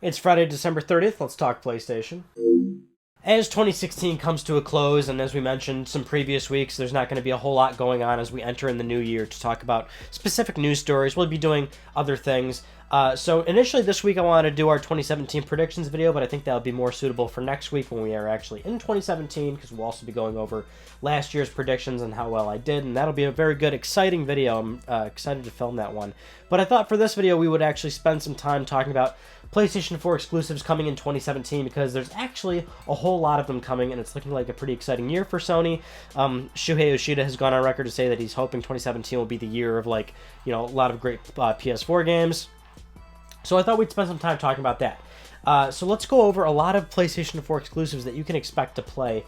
It's Friday, December 30th. Let's talk PlayStation. As 2016 comes to a close, and as we mentioned some previous weeks, there's not going to be a whole lot going on as we enter in the new year to talk about specific news stories. We'll be doing other things. So initially this week I wanted to do our 2017 predictions video, but I think that'll be more suitable for next week when we are actually in 2017, because we'll also be going over last year's predictions and how well I did, and that'll be a very good, exciting video. I'm excited to film that one. But I thought for this video we would actually spend some time talking about PlayStation 4 exclusives coming in 2017, because there's actually a whole lot of them coming, and it's looking like a pretty exciting year for Sony. Shuhei Yoshida has gone on record to say that he's hoping 2017 will be the year of, like, you know, a lot of great PS4 games. So I thought we'd spend some time talking about that. So let's go over a lot of PlayStation 4 exclusives that you can expect to play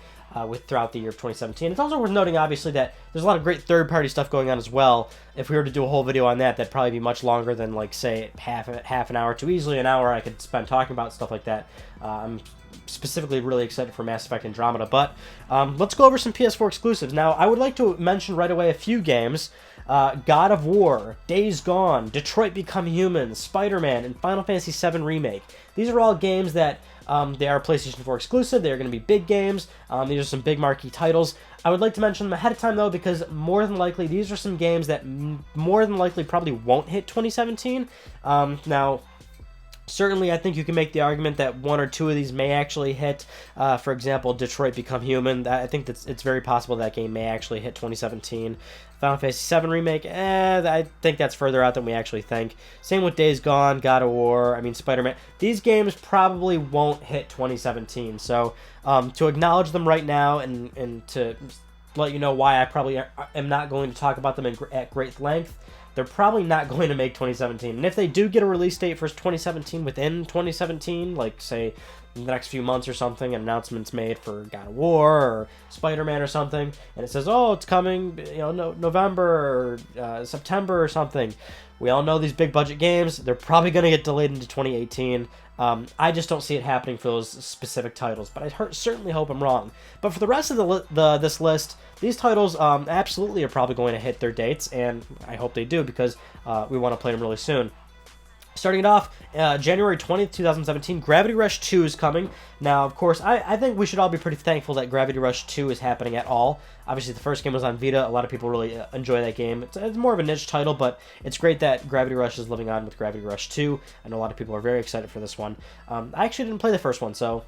throughout the year of 2017. It's also worth noting, obviously, that there's a lot of great third-party stuff going on as well. If we were to do a whole video on that, that'd probably be much longer than, like, say, half an hour to easily an hour I could spend talking about stuff like that. I'm specifically really excited for Mass Effect Andromeda, but let's go over some PS4 exclusives. Now, I would like to mention right away a few games. God of War, Days Gone, Detroit Become Human, Spider-Man, and Final Fantasy VII Remake. These are all games that they are PlayStation 4 exclusive. They are going to be big games. These are some big marquee titles. I would like to mention them ahead of time, though, because more than likely these are some games that more than likely probably won't hit 2017. Now, certainly, I think you can make the argument that one or two of these may actually hit. For example, Detroit Become Human. I think it's very possible that game may actually hit 2017. Final Fantasy VII Remake, I think that's further out than we actually think. Same with Days Gone, God of War, I mean, Spider-Man. These games probably won't hit 2017. So to acknowledge them right now and to let you know why I probably am not going to talk about them at great length, they're probably not going to make 2017. And if they do get a release date for 2017 within 2017, like, say, in the next few months or something, an announcement's made for God of War or Spider-Man or something, and it says, oh, it's coming, you know, November or September or something. We all know these big budget games, they're probably going to get delayed into 2018. I just don't see it happening for those specific titles, but I certainly hope I'm wrong. But for the rest of this list, these titles absolutely are probably going to hit their dates, and I hope they do, because we want to play them really soon. Starting it off, January 20th, 2017, Gravity Rush 2 is coming. Now, of course, I think we should all be pretty thankful that Gravity Rush 2 is happening at all. Obviously, the first game was on Vita. A lot of people really enjoy that game. It's more of a niche title, but it's great that Gravity Rush is living on with Gravity Rush 2. I know a lot of people are very excited for this one. I actually didn't play the first one, so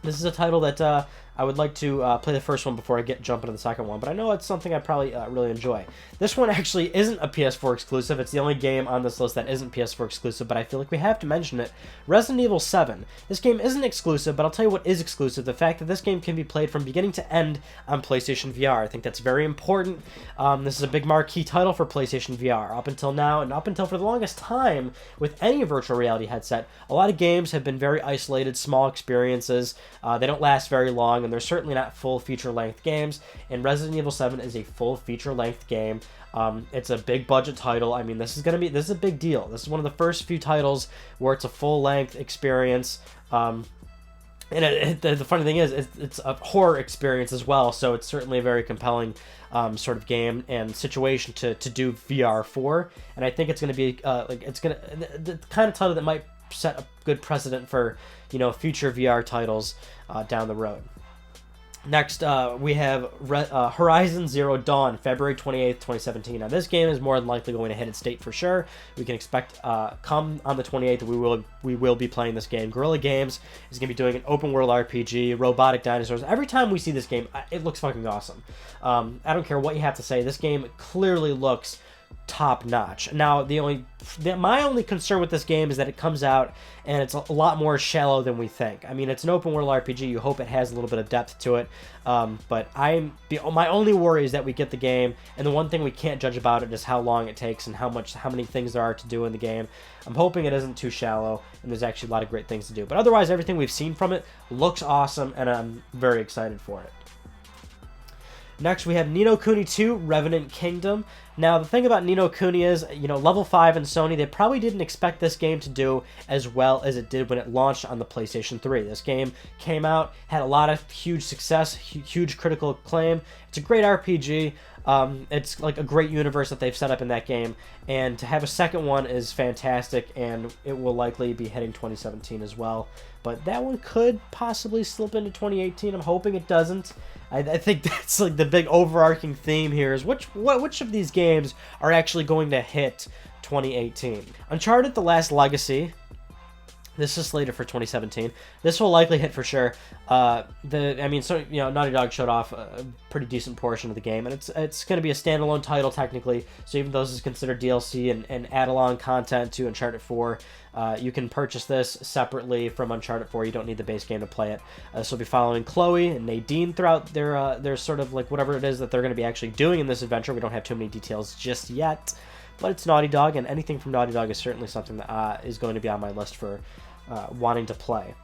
this is a title that I would like to play the first one before I jump into the second one, but I know it's something I probably really enjoy. This one actually isn't a PS4 exclusive. It's the only game on this list that isn't PS4 exclusive, but I feel like we have to mention it. Resident Evil 7. This game isn't exclusive, but I'll tell you what is exclusive. The fact that this game can be played from beginning to end on PlayStation VR. I think that's very important. This is a big marquee title for PlayStation VR. Up until now, and up until for the longest time, with any virtual reality headset, a lot of games have been very isolated, small experiences. They don't last very long, and they're certainly not full feature-length games, and Resident Evil 7 is a full feature-length game. It's a big budget title. I mean, this is a big deal. This is one of the first few titles where it's a full-length experience. And the funny thing is, it's a horror experience as well, so it's certainly a very compelling sort of game and situation to do VR for. And I think it's going to be the kind of title that might set a good precedent for, you know, future VR titles down the road. Next, we have Horizon Zero Dawn, February 28th, 2017. Now, this game is more than likely going to hit its date for sure. We can expect, come on the 28th, we will be playing this game. Guerrilla Games is going to be doing an open-world RPG, robotic dinosaurs. Every time we see this game, it looks fucking awesome. I don't care what you have to say. This game clearly looks top-notch. Now, my only concern with this game is that it comes out and it's a lot more shallow than we think. I mean, it's an open world RPG. You hope it has a little bit of depth to it. But my only worry is that we get the game, and the one thing we can't judge about it is how long it takes and how many things there are to do in the game. I'm hoping it isn't too shallow, and there's actually a lot of great things to do. But otherwise, everything we've seen from it looks awesome, and I'm very excited for it. Next, we have Ni no Kuni 2, Revenant Kingdom. Now, the thing about Ni no Kuni is, Level 5 and Sony, they probably didn't expect this game to do as well as it did when it launched on the PlayStation 3. This game came out, had a lot of huge success, huge critical acclaim. It's a great RPG. It's like a great universe that they've set up in that game, and to have a second one is fantastic, and it will likely be hitting 2017 as well. But that one could possibly slip into 2018. I'm hoping it doesn't. I think that's like the big overarching theme here is which of these games are actually going to hit 2018. Uncharted: The Last Legacy. This is slated for 2017. This will likely hit for sure. Naughty Dog showed off a pretty decent portion of the game, and it's going to be a standalone title technically. So even though this is considered DLC and add-along content to Uncharted 4, you can purchase this separately from Uncharted 4. You don't need the base game to play it. This will be following Chloe and Nadine throughout their sort of like whatever it is that they're going to be actually doing in this adventure. We don't have too many details just yet, but it's Naughty Dog, and anything from Naughty Dog is certainly something that is going to be on my list for wanting to play.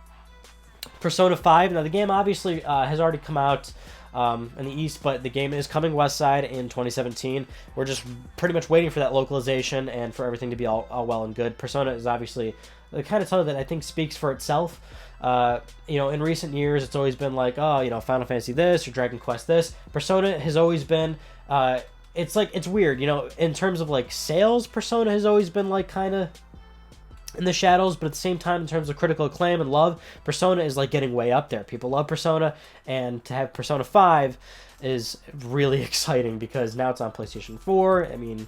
Persona 5. Now, the game obviously has already come out in the East, but the game is coming West Side in 2017. We're just pretty much waiting for that localization and for everything to be all well and good. Persona is obviously the kind of title that I think speaks for itself. In recent years, it's always been like, Final Fantasy this or Dragon Quest this. Persona has always been, it's weird, in terms of like sales, Persona has always been like kind of in the shadows, but at the same time, in terms of critical acclaim and love, Persona is like getting way up there. People love Persona, and to have Persona 5 is really exciting because now it's on PlayStation 4. I mean,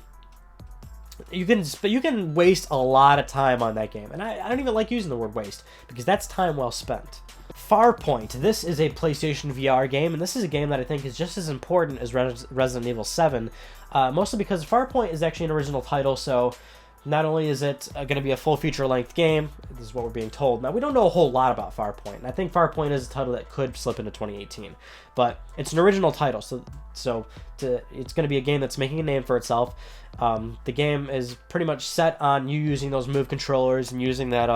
you can waste a lot of time on that game, and I don't even like using the word waste because that's time well spent. Farpoint. This is a PlayStation VR game, and this is a game that I think is just as important as Resident Evil 7, mostly because Farpoint is actually an original title, so not only is it going to be a full feature-length game, this is what we're being told. Now, we don't know a whole lot about Farpoint, and I think Farpoint is a title that could slip into 2018. But it's an original title, so it's going to be a game that's making a name for itself. The game is pretty much set on you using those Move controllers and using that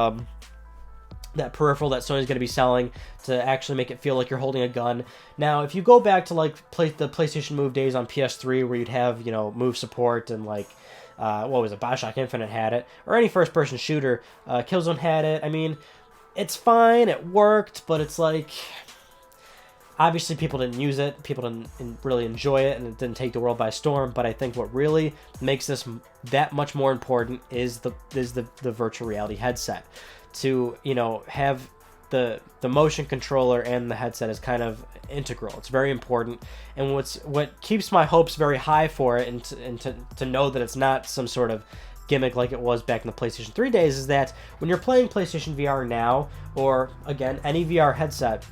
that peripheral that Sony's going to be selling to actually make it feel like you're holding a gun. Now, if you go back to like the PlayStation Move days on PS3, where you'd have Move support and like Bioshock Infinite had it, or any first-person shooter, Killzone had it. I mean, it's fine, it worked, but it's like, obviously people didn't use it, people didn't really enjoy it, and it didn't take the world by storm. But I think what really makes this that much more important is the virtual reality headset. To have the motion controller and the headset is kind of integral. It's very important, and what keeps my hopes very high for it, and to know that it's not some sort of gimmick like it was back in the PlayStation 3 days, is that when you're playing PlayStation VR now, or again any VR headset,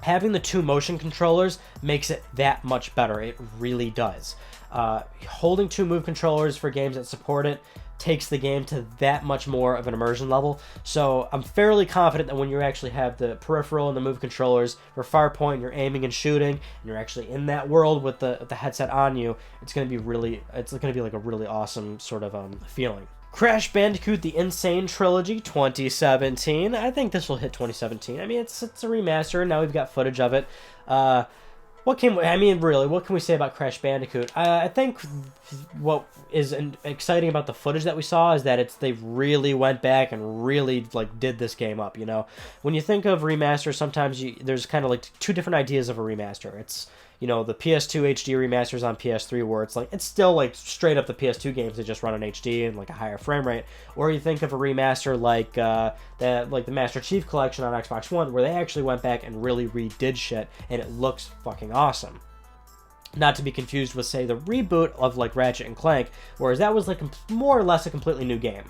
having the two motion controllers makes it that much better. It really does. Holding two Move controllers for games that support it takes the game to that much more of an immersion level. So I'm fairly confident that when you actually have the peripheral and the Move controllers for Farpoint, you're aiming and shooting, and you're actually in that world with the headset on you, it's going to be like a really awesome sort of feeling. Crash Bandicoot: The Insane Trilogy 2017. I think this will hit 2017. I mean, it's a remaster. Now we've got footage of it. What can we say about Crash Bandicoot? I think what is exciting about the footage that we saw is that they really went back and really like did this game up. When you think of remaster, sometimes there's kind of like two different ideas of a remaster. It's the PS2 HD remasters on PS3, where it's still like straight up the PS2 games that just run in HD and like a higher frame rate. Or you think of a remaster like the Master Chief Collection on Xbox One, where they actually went back and really redid shit, and it looks fucking awesome. Not to be confused with, say, the reboot of like Ratchet and Clank, whereas that was like more or less a completely new game.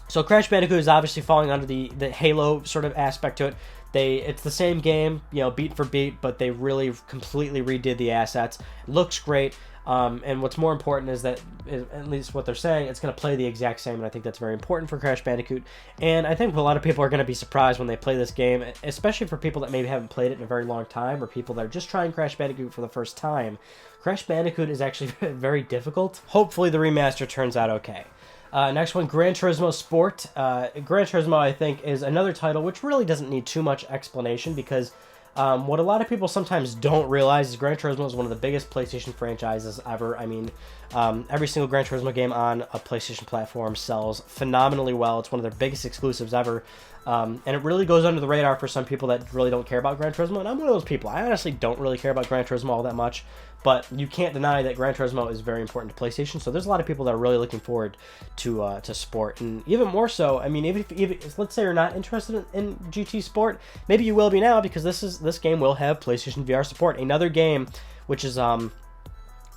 So Crash Bandicoot is obviously falling under the Halo sort of aspect to it. It's the same game, beat for beat, but they really completely redid the assets. It looks great, and what's more important is that, at least what they're saying, it's going to play the exact same, and I think that's very important for Crash Bandicoot. And I think a lot of people are going to be surprised when they play this game, especially for people that maybe haven't played it in a very long time, or people that are just trying Crash Bandicoot for the first time. Crash Bandicoot is actually very difficult. Hopefully the remaster turns out okay. Next one, Gran Turismo Sport. Gran Turismo, I think, is another title which really doesn't need too much explanation because What a lot of people sometimes don't realize is Gran Turismo is one of the biggest PlayStation franchises ever. I mean, every single Gran Turismo game on a PlayStation platform sells phenomenally well. It's one of their biggest exclusives ever. And it really goes under the radar for some people that really don't care about Gran Turismo, and I'm one of those people. I honestly don't really care about Gran Turismo all that much, but you can't deny that Gran Turismo is very important to PlayStation, so there's a lot of people that are really looking forward to Sport, and even more so, I mean, if let's say you're not interested in GT Sport, maybe you will be now, because this game will have PlayStation VR support. Another game which is it's going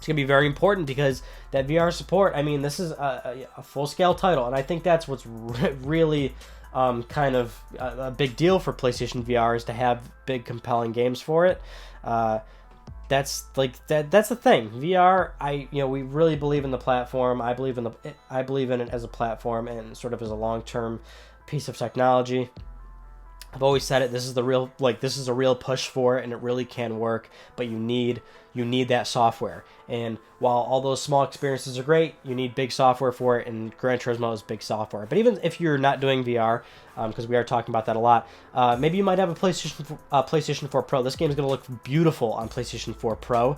to be very important, because that VR support, I mean, this is a full-scale title, and I think that's what's really kind of a big deal for PlayStation VR, is to have big, compelling games for it. That's the thing. VR, we really believe in the platform. I believe in it as a platform and sort of as a long-term piece of technology. I've always said it. This is a real push for it, and it really can work. But you need that software. And while all those small experiences are great, you need big software for it. And Gran Turismo is big software. But even if you're not doing VR, because we are talking about that a lot, maybe you might have a PlayStation 4 Pro. This game is going to look beautiful on PlayStation 4 Pro.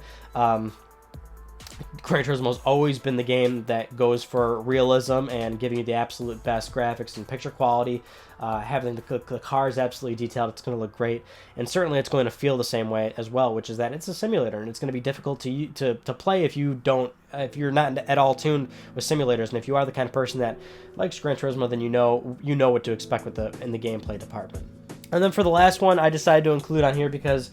Gran Turismo has always been the game that goes for realism and giving you the absolute best graphics and picture quality. Having the cars absolutely detailed, it's going to look great, and certainly it's going to feel the same way as well, which is that it's a simulator, and it's going to be difficult to play if you're not at all tuned with simulators. And if you are the kind of person that likes Gran Turismo, then you know what to expect in the gameplay department. And then for the last one, I decided to include on here because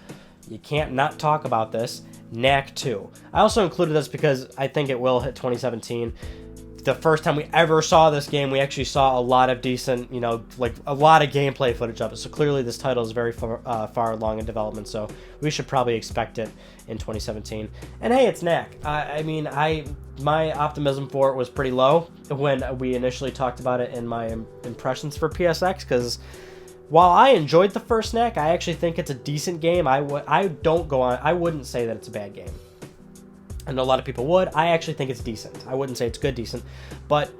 you can't not talk about this. Knack 2. I also included this because I think it will hit 2017. The first time we ever saw this game, we actually saw a lot of decent, like a lot of gameplay footage of it. So clearly this title is very far along in development, so we should probably expect it in 2017. And hey, it's Knack. My optimism for it was pretty low when we initially talked about it in my impressions for PSX, because while I enjoyed the first Knack, I actually think it's a decent game. I wouldn't say that it's a bad game. I know a lot of people would. I actually think it's decent. I wouldn't say it's good decent. But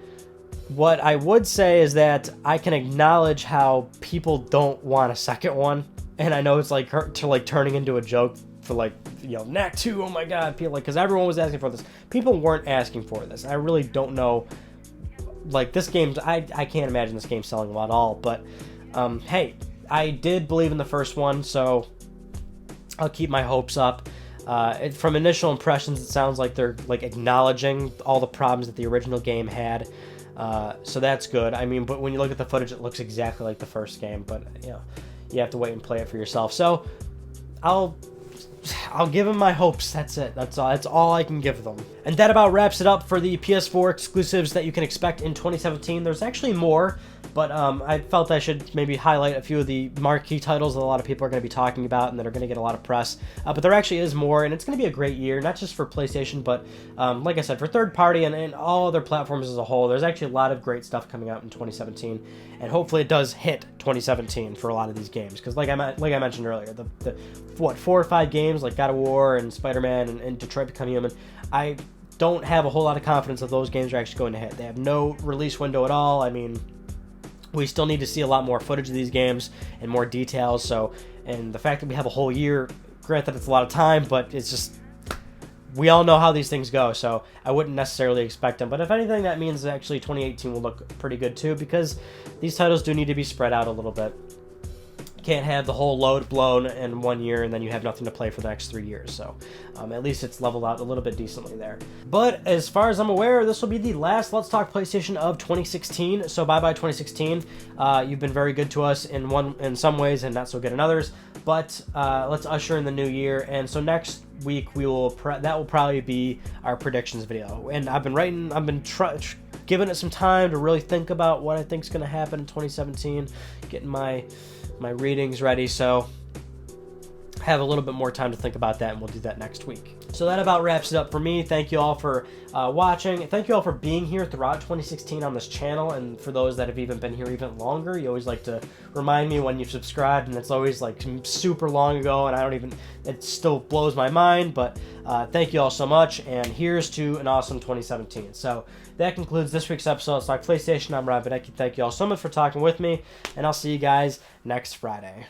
what I would say is that I can acknowledge how people don't want a second one. And I know it's turning into a joke for Knack 2, oh my god, because everyone was asking for this. People weren't asking for this. I really don't know. This game, I can't imagine this game selling well at all. But hey, I did believe in the first one, so I'll keep my hopes up. From initial impressions, it sounds like they're acknowledging all the problems that the original game had, so that's good. I mean, but when you look at the footage, it looks exactly like the first game. But you have to wait and play it for yourself. So I'll give them my hopes. That's it. That's all I can give them. And that about wraps it up for the PS4 exclusives that you can expect in 2017. There's actually more, but I felt I should maybe highlight a few of the marquee titles that a lot of people are going to be talking about and that are going to get a lot of press. But there actually is more, and it's going to be a great year, not just for PlayStation, but like I said, for third party and all other platforms as a whole. There's actually a lot of great stuff coming out in 2017, and hopefully it does hit 2017 for a lot of these games. Because like I mentioned earlier, the 4 or 5 games like God of War and Spider-Man and Detroit Become Human, I don't have a whole lot of confidence that those games are actually going to hit. They have no release window at all. I mean, we still need to see a lot more footage of these games and more details. So, and the fact that we have a whole year, granted it's a lot of time, but it's just, we all know how these things go, so I wouldn't necessarily expect them. But if anything, that means actually 2018 will look pretty good too, because these titles do need to be spread out a little bit. Can't have the whole load blown in 1 year and then you have nothing to play for the next 3 years. So at least it's leveled out a little bit decently there. But as far as I'm aware, this will be the last Let's Talk PlayStation of 2016. So bye-bye 2016. You've been very good to us in some ways and not so good in others. But let's usher in the new year. And so next week that will probably be our predictions video. And I've been giving it some time to really think about what I think is going to happen in 2017. Getting my readings ready, so have a little bit more time to think about that, and we'll do that next week. So that about wraps it up for me. Thank you all for watching. Thank you all for being here throughout 2016 on this channel, and for those that have even been here even longer, you always like to remind me when you've subscribed, and it's always super long ago, and it still blows my mind, but thank you all so much, and here's to an awesome 2017. So that concludes this week's episode of Let's Talk PlayStation. I'm Revenant. Thank you all so much for talking with me, and I'll see you guys next Friday.